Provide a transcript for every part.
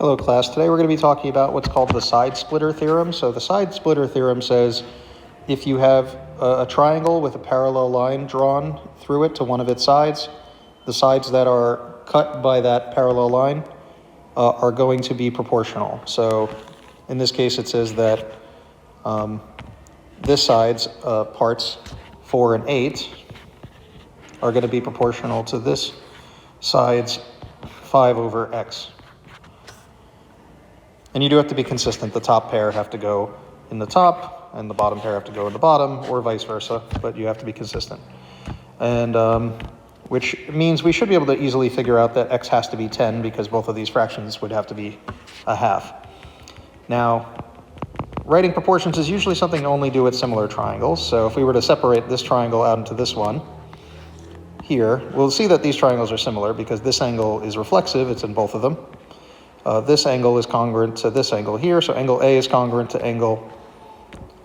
Hello class, today we're going to be talking about what's called the side splitter theorem. So the side splitter theorem says if you have a triangle with a parallel line drawn through it to one of its sides, the sides that are cut by that parallel line are going to be proportional. So in this case it says that this side's parts 4 and 8 are going to be proportional to this side's 5 over x. And you do have to be consistent. The top pair have to go in the top, and the bottom pair have to go in the bottom, or vice versa, but you have to be consistent. And which means we should be able to easily figure out that x has to be 10 because both of these fractions would have to be a half. Now, writing proportions is usually something to only do with similar triangles. So if we were to separate this triangle out into this one, here, we'll see that these triangles are similar because this angle is reflexive, it's in both of them. This angle is congruent to this angle here, so angle A is congruent to angle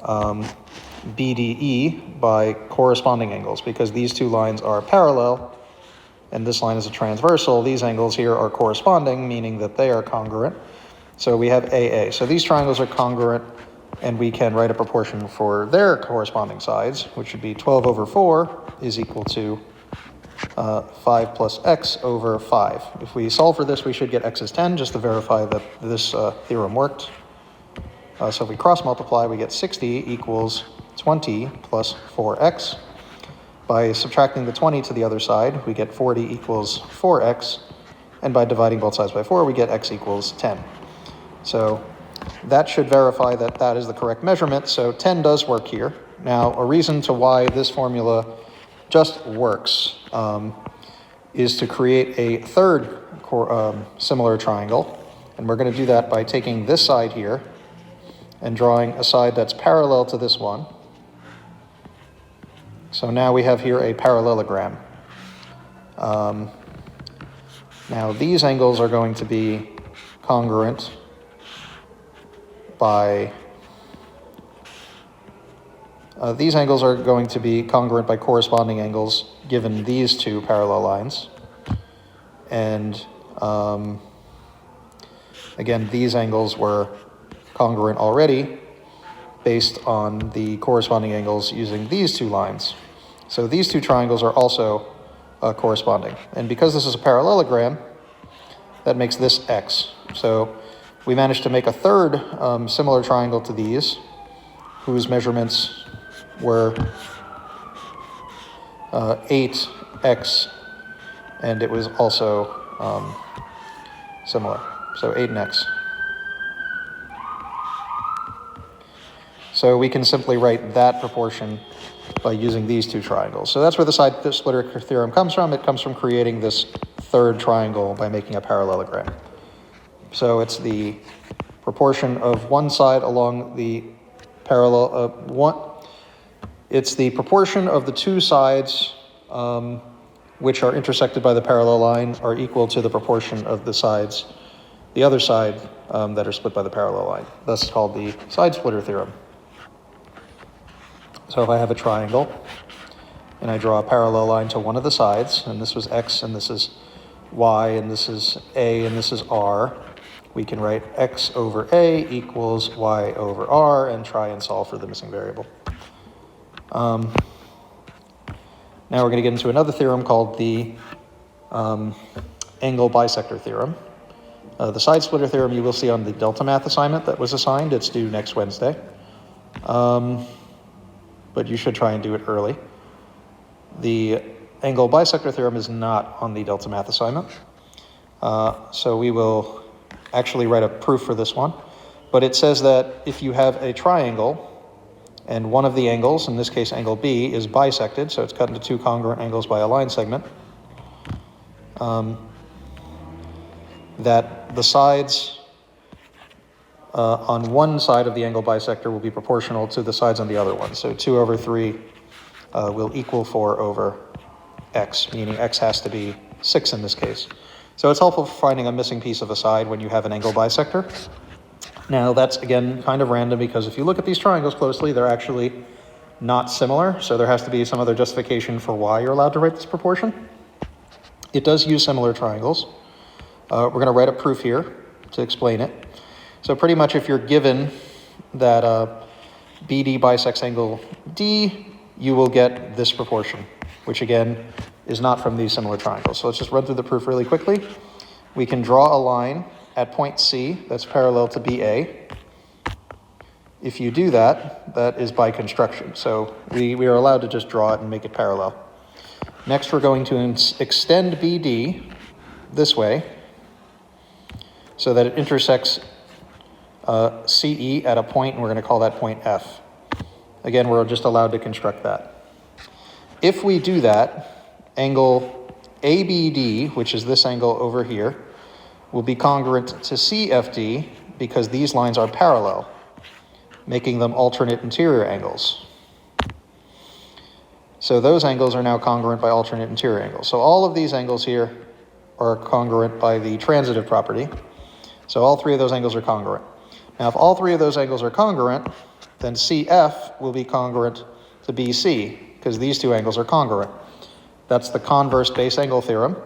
BDE by corresponding angles. Because these two lines are parallel and this line is a transversal, these angles here are corresponding, meaning that they are congruent. So we have AA. So these triangles are congruent, and we can write a proportion for their corresponding sides, which would be 12 over 4 is equal to 5 plus x over 5. If we solve for this, we should get x is 10, just to verify that this theorem worked. So if we cross multiply, we get 60 equals 20 plus 4x. By subtracting the 20 to the other side, we get 40 equals 4x. And by dividing both sides by 4, we get x equals 10. So that should verify that that is the correct measurement. So 10 does work here. Now, a reason to why this formula just works is to create a third similar triangle. And we're going to do that by taking this side here and drawing a side that's parallel to this one. So now we have here a parallelogram. Now these angles are going to be congruent by corresponding angles given these two parallel lines. And again, these angles were congruent already based on the corresponding angles using these two lines. So these two triangles are also corresponding. And because this is a parallelogram, that makes this x. So we managed to make a third similar triangle to these, whose measurements were 8x, and it was also similar, so 8 and x. So we can simply write that proportion by using these two triangles. So that's where the side splitter theorem comes from. It comes from creating this third triangle by making a parallelogram. So it's the proportion of one side along the parallel, it's the proportion of the two sides which are intersected by the parallel line are equal to the proportion of the sides, the other side that are split by the parallel line. That's called the side splitter theorem. So if I have a triangle and I draw a parallel line to one of the sides, and this was x and this is y and this is a and this is r, we can write x over a equals y over r and try and solve for the missing variable. Now we're going to get into another theorem called the angle bisector theorem. The side splitter theorem you will see on the Delta Math assignment that was assigned. It's due next Wednesday. But you should try and do it early. The angle bisector theorem is not on the Delta Math assignment. So we will actually write a proof for this one. But it says that if you have a triangle and one of the angles, in this case angle B, is bisected, so it's cut into two congruent angles by a line segment, that the sides on one side of the angle bisector will be proportional to the sides on the other one. So 2 over 3 will equal 4 over x, meaning x has to be 6 in this case. So it's helpful for finding a missing piece of a side when you have an angle bisector. Now that's, again, kind of random because if you look at these triangles closely, they're actually not similar. So there has to be some other justification for why you're allowed to write this proportion. It does use similar triangles. We're going to write a proof here. to explain it. So pretty much if you're given that BD bisects angle D, you will get this proportion, which again is not from these similar triangles. So let's just run through the proof really quickly. We can draw a line at point C that's parallel to BA. If you do that, that is by construction. So we are allowed to just draw it and make it parallel. Next, we're going to extend BD this way so that it intersects CE at a point, and we're going to call that point F. Again, we're just allowed to construct that. If we do that, angle ABD, which is this angle over here, will be congruent to CFD because these lines are parallel, making them alternate interior angles. So those angles are now congruent by alternate interior angles. So all of these angles here are congruent by the transitive property. So all three of those angles are congruent. Now, if all three of those angles are congruent, then CF will be congruent to BC, because these two angles are congruent. That's the converse base angle theorem.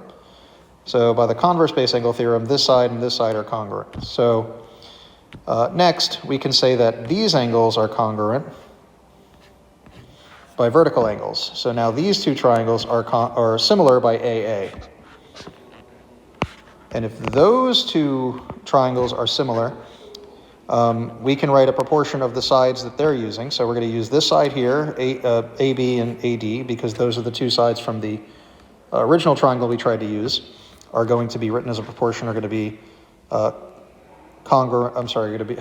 So by the converse base angle theorem, this side and this side are congruent. So next, we can say that these angles are congruent by vertical angles. So now these two triangles are similar by AA. And if those two triangles are similar, we can write a proportion of the sides that they're using. So we're going to use this side here, AB and AD, because those are the two sides from the original triangle we tried to use, are going to be written as a proportion, are going to be congruent, going to be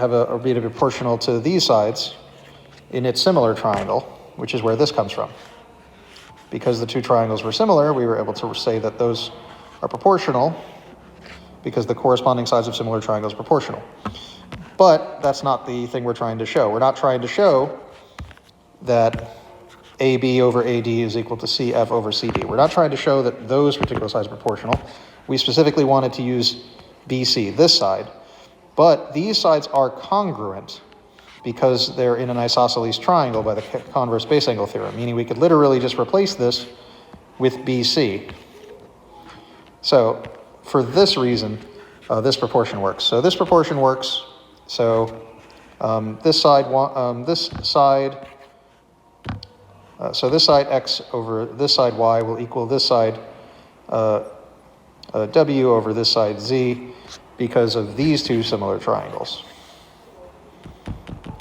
be proportional to these sides in its similar triangle, which is where this comes from. Because the two triangles were similar, we were able to say that those are proportional because the corresponding sides of similar triangles are proportional. But that's not the thing we're trying to show. We're not trying to show that AB over AD is equal to CF over CD. We're not trying to show that those particular sides are proportional. We specifically wanted to use BC, this side. But these sides are congruent because they're in an isosceles triangle by the converse base angle theorem, meaning we could literally just replace this with BC. So for this reason, this proportion works. So this proportion works. So this side x over this side y will equal this side w over this side z because of these two similar triangles.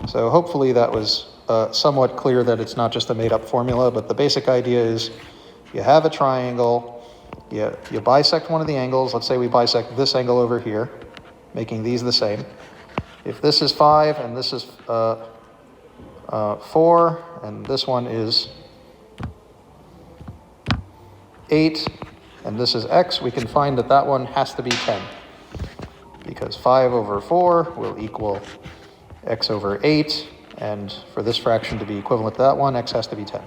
So hopefully that was somewhat clear that it's not just a made-up formula, but the basic idea is you have a triangle, you bisect one of the angles. Let's say we bisect this angle over here, making these the same. If this is 5 and this is 4 and this one is 8 and this is x, we can find that that one has to be 10 because 5 over 4 will equal x over 8, and for this fraction to be equivalent to that one, x has to be 10.